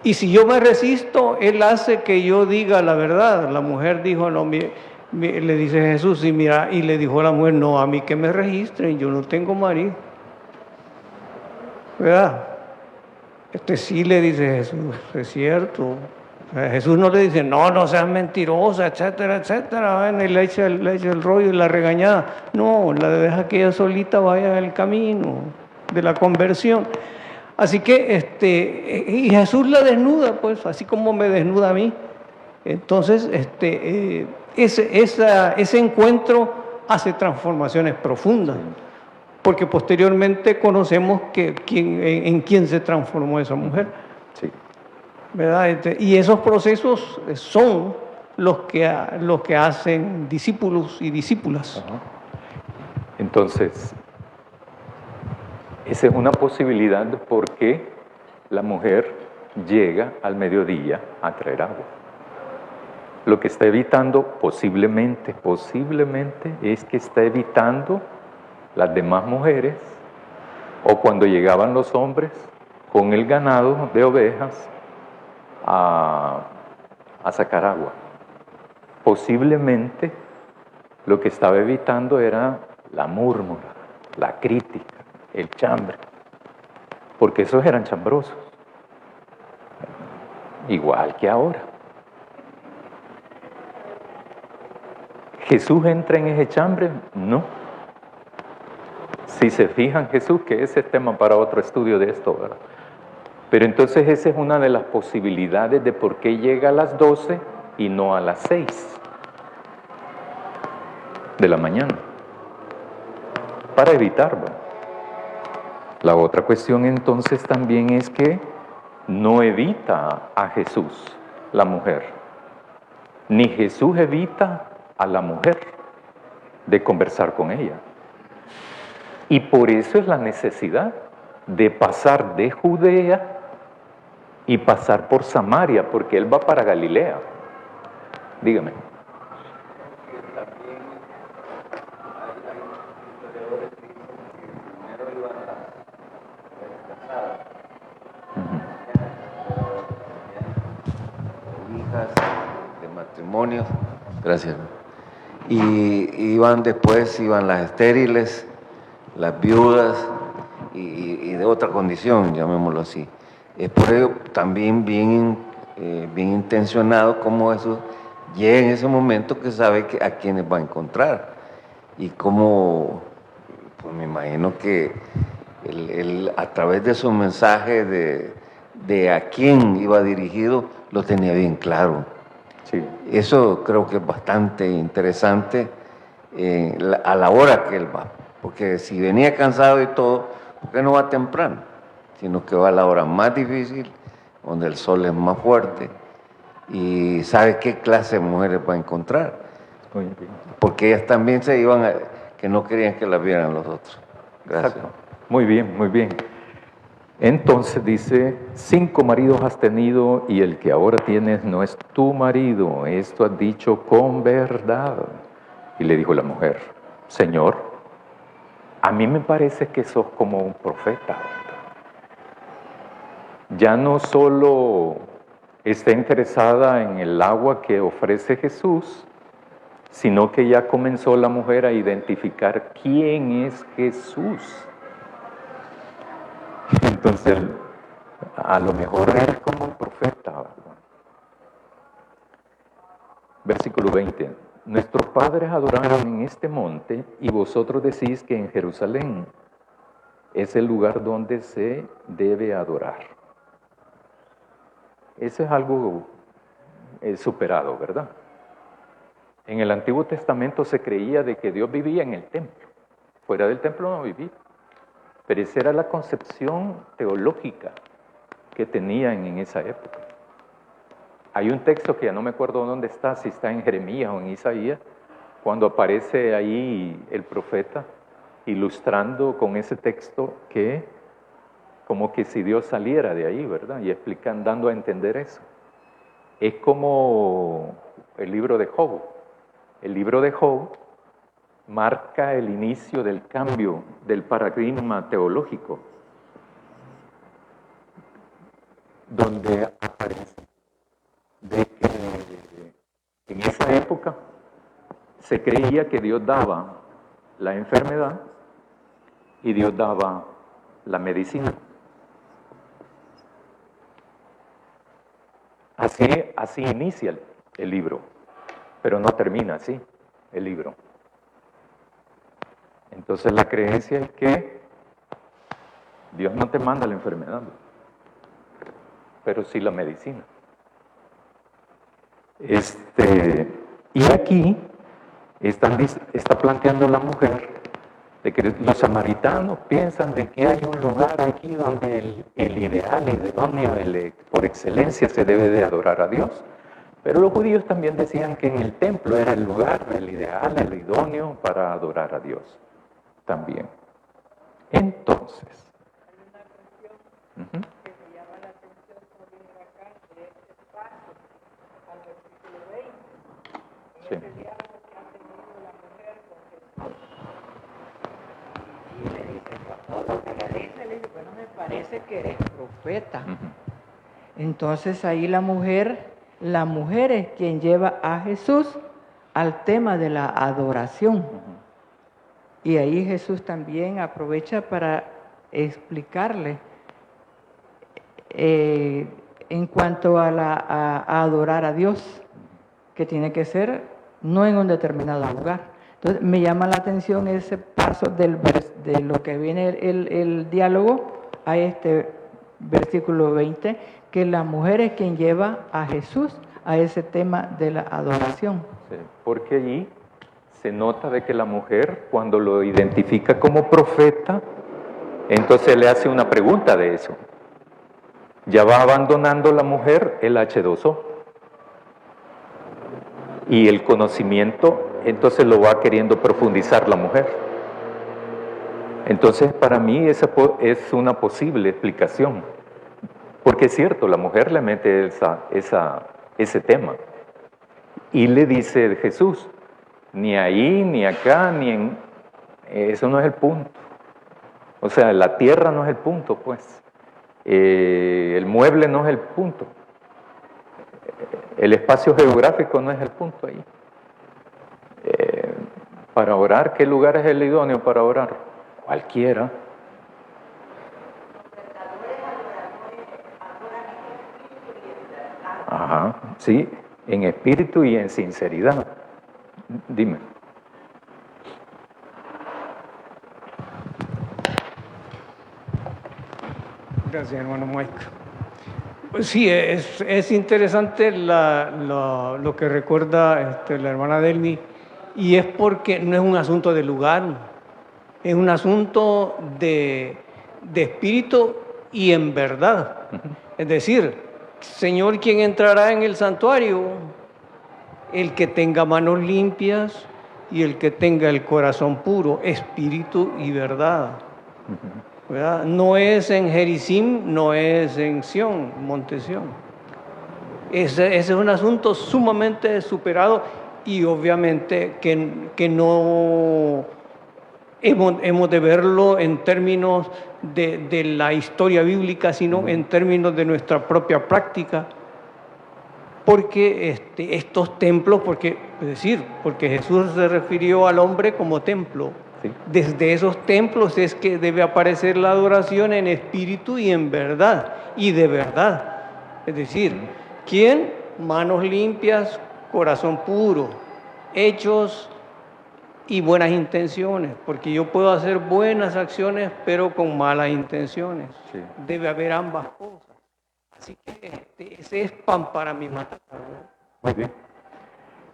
Speaker 2: Y si yo me resisto, Él hace que yo diga la verdad. La mujer dijo, no, le dice Jesús, y mira, y le dijo a la mujer, no, a mí que me registren, yo no tengo marido. ¿Verdad? Sí, le dice Jesús, es cierto, Jesús no le dice, no, no seas mentirosa, etcétera, etcétera, y le echa el rollo y la regañada. No, la deja que ella solita vaya en el camino de la conversión. Así que, y Jesús la desnuda, pues, así como me desnuda a mí. Entonces, ese encuentro hace transformaciones profundas, porque posteriormente conocemos en quién se transformó esa mujer.
Speaker 1: Sí.
Speaker 2: ¿Verdad? Y esos procesos son los que hacen discípulos y discípulas.
Speaker 1: Ajá. Entonces, esa es una posibilidad de por qué la mujer llega al mediodía a traer agua. Lo que está evitando posiblemente, es que está evitando las demás mujeres, o cuando llegaban los hombres con el ganado de ovejas a sacar agua. Posiblemente lo que estaba evitando era la múrmura, la crítica, el chambre, porque esos eran chambrosos, igual que ahora. ¿Jesús entra en ese chambre? No. Si se fijan, Jesús, que ese es tema para otro estudio de esto, ¿verdad? Pero entonces esa es una de las posibilidades de por qué llega a las 12 y no a las 6 de la mañana, para evitar, ¿verdad? La otra cuestión entonces también es que no evita a Jesús la mujer, ni Jesús evita a la mujer de conversar con ella. Y por eso es la necesidad de pasar de Judea y pasar por Samaria, porque él va para Galilea. Dígame.
Speaker 4: Hijas de matrimonios, gracias. Y iban las estériles, las viudas y de otra condición, llamémoslo así. Es por ello también bien intencionado como eso llega en ese momento que sabe a quiénes va a encontrar. Y como, pues me imagino que él a través de su mensaje de a quién iba dirigido, lo tenía bien claro.
Speaker 1: Sí.
Speaker 4: Eso creo que es bastante interesante a la hora que él va, porque si venía cansado y todo, ¿por qué no va temprano? Sino que va a la hora más difícil, donde el sol es más fuerte, y sabe qué clase de mujeres va a encontrar.
Speaker 1: Muy bien.
Speaker 4: Porque ellas también se iban que no querían que las vieran los otros. Gracias.
Speaker 1: Exacto. Muy bien, muy bien. Entonces dice, 5 maridos has tenido y el que ahora tienes no es tu marido. Esto has dicho con verdad. Y le dijo la mujer, Señor, a mí me parece que sos como un profeta. Ya no solo está interesada en el agua que ofrece Jesús, sino que ya comenzó la mujer a identificar quién es Jesús. Entonces, a lo mejor es como un profeta, ¿verdad? Versículo 20. Nuestros padres adoraron en este monte y vosotros decís que en Jerusalén es el lugar donde se debe adorar. Eso es algo superado, ¿verdad? En el Antiguo Testamento se creía de que Dios vivía en el templo. Fuera del templo no vivía. Pero esa era la concepción teológica que tenían en esa época. Hay un texto que ya no me acuerdo dónde está, si está en Jeremías o en Isaías, cuando aparece ahí el profeta ilustrando con ese texto que como que si Dios saliera de ahí, ¿verdad? Y explican, dando a entender eso. Es como el libro de Job. El libro de Job marca el inicio del cambio del paradigma teológico, donde aparece de que en esa época se creía que Dios daba la enfermedad y Dios daba la medicina. Así inicia el libro, pero no termina así el libro. Entonces la creencia es que Dios no te manda la enfermedad, pero sí la medicina. Y aquí está planteando la mujer de que los samaritanos piensan de que hay un lugar aquí donde el ideal, el idóneo, por excelencia se debe de adorar a Dios. Pero los judíos también decían que en el templo era el lugar, el ideal, el idóneo para adorar a Dios también. Entonces, sí.
Speaker 3: Bueno, me parece que eres profeta. Entonces ahí la mujer es quien lleva a Jesús al tema de la adoración. Y ahí Jesús también aprovecha para explicarle en cuanto a adorar a Dios, que tiene que ser no en un determinado lugar. Entonces me llama la atención ese paso de lo que viene el diálogo a este versículo 20, que la mujer es quien lleva a Jesús a ese tema de la adoración.
Speaker 1: Sí, porque allí se nota de que la mujer, cuando lo identifica como profeta, entonces le hace una pregunta de eso. Ya va abandonando la mujer el H2O. Y el conocimiento, entonces lo va queriendo profundizar la mujer. Entonces, para mí esa es una posible explicación. Porque es cierto, la mujer le mete ese tema. Y le dice Jesús, ni ahí, ni acá, eso no es el punto. O sea, la tierra no es el punto, pues. El mueble no es el punto. El espacio geográfico no es el punto ahí. Para orar, ¿qué lugar es el idóneo para orar? Cualquiera. Ajá, sí, en espíritu y en sinceridad. Dime.
Speaker 2: Gracias, hermano Mike. Pues sí, es interesante lo que recuerda la hermana Delmi, y es porque no es un asunto de lugar, es un asunto de espíritu y en verdad. Es decir, Señor, ¿quién entrará en el santuario? El que tenga manos limpias y el que tenga el corazón puro, espíritu y verdad. ¿Verdad? No es en Gerizim, no es en Sión, Monte Sión. Ese es un asunto sumamente superado, y obviamente que no hemos de verlo en términos de la historia bíblica, sino en términos de nuestra propia práctica. Porque estos templos, porque Jesús se refirió al hombre como templo.
Speaker 1: Sí.
Speaker 2: Desde esos templos es que debe aparecer la adoración en espíritu y en verdad, y de verdad. Es decir, ¿quién? Manos limpias, corazón puro, hechos y buenas intenciones, porque yo puedo hacer buenas acciones, pero con malas intenciones.
Speaker 1: Sí.
Speaker 2: Debe haber ambas cosas. Así que ese es pan para mi mata.
Speaker 1: Muy bien.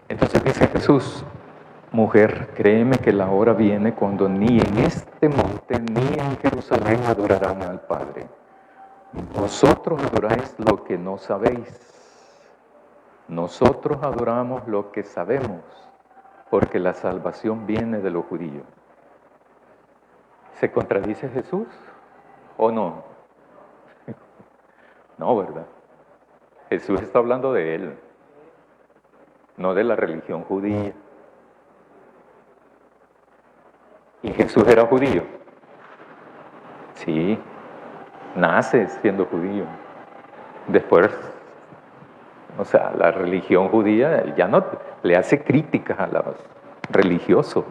Speaker 1: Entonces dice Jesús, mujer, créeme que la hora viene cuando ni en este monte ni en Jerusalén adorarán al Padre. Vosotros adoráis lo que no sabéis. Nosotros adoramos lo que sabemos, porque la salvación viene de los judíos. ¿Se contradice Jesús o no? No, ¿verdad? Jesús está hablando de él, no de la religión judía. ¿Y Jesús era judío? Sí, nace siendo judío. Después, o sea, la religión judía ya no le hace críticas a los religiosos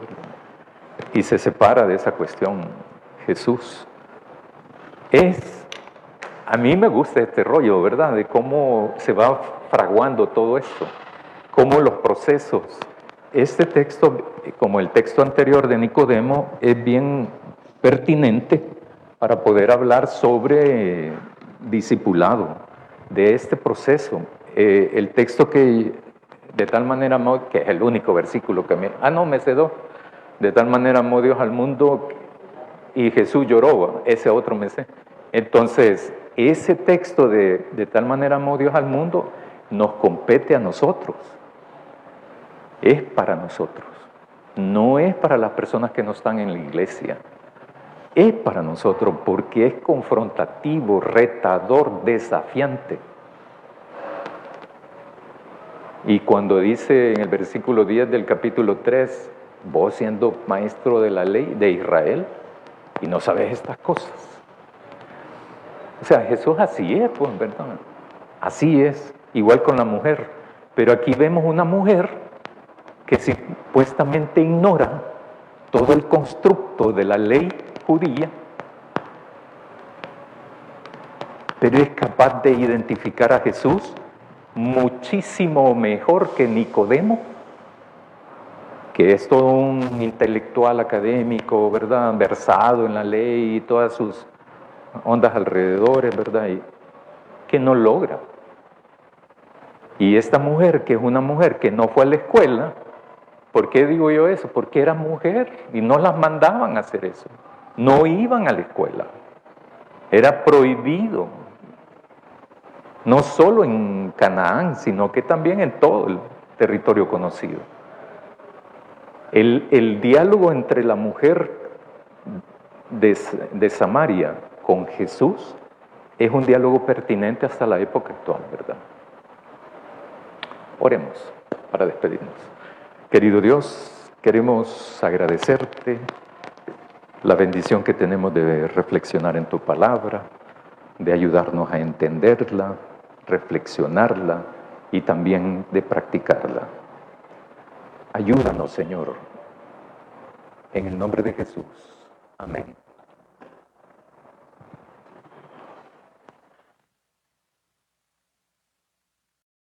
Speaker 1: y se separa de esa cuestión. Jesús a mí me gusta este rollo, ¿verdad? De cómo se va fraguando todo esto, cómo los procesos. Este texto, como el texto anterior de Nicodemo, es bien pertinente para poder hablar sobre discipulado, de este proceso. El texto que de tal manera amó, que es el único versículo que me cedó, de tal manera amó Dios al mundo y Jesús lloró, ese otro me sé. Entonces, ese texto de tal manera amó Dios al mundo nos compete a nosotros, es para nosotros, no es para las personas que no están en la iglesia, es para nosotros porque es confrontativo, retador, desafiante. Y cuando dice en el versículo 10 del capítulo 3, vos siendo maestro de la ley de Israel y no sabes estas cosas. O sea, Jesús así es, pues, ¿verdad? Así es, igual con la mujer. Pero aquí vemos una mujer que supuestamente ignora todo el constructo de la ley judía, pero es capaz de identificar a Jesús muchísimo mejor que Nicodemo, que es todo un intelectual académico, ¿verdad? Versado en la ley y todas sus ondas alrededores, ¿verdad? Y que no logra. Y esta mujer, que es una mujer que no fue a la escuela, ¿por qué digo yo eso? Porque era mujer y no las mandaban a hacer eso. No iban a la escuela. Era prohibido. No solo en Canaán, sino que también en todo el territorio conocido. El diálogo entre la mujer de Samaria con Jesús es un diálogo pertinente hasta la época actual, ¿verdad? Oremos para despedirnos. Querido Dios, queremos agradecerte la bendición que tenemos de reflexionar en tu palabra, de ayudarnos a entenderla, reflexionarla y también de practicarla. Ayúdanos, Señor, en el nombre de Jesús. Amén.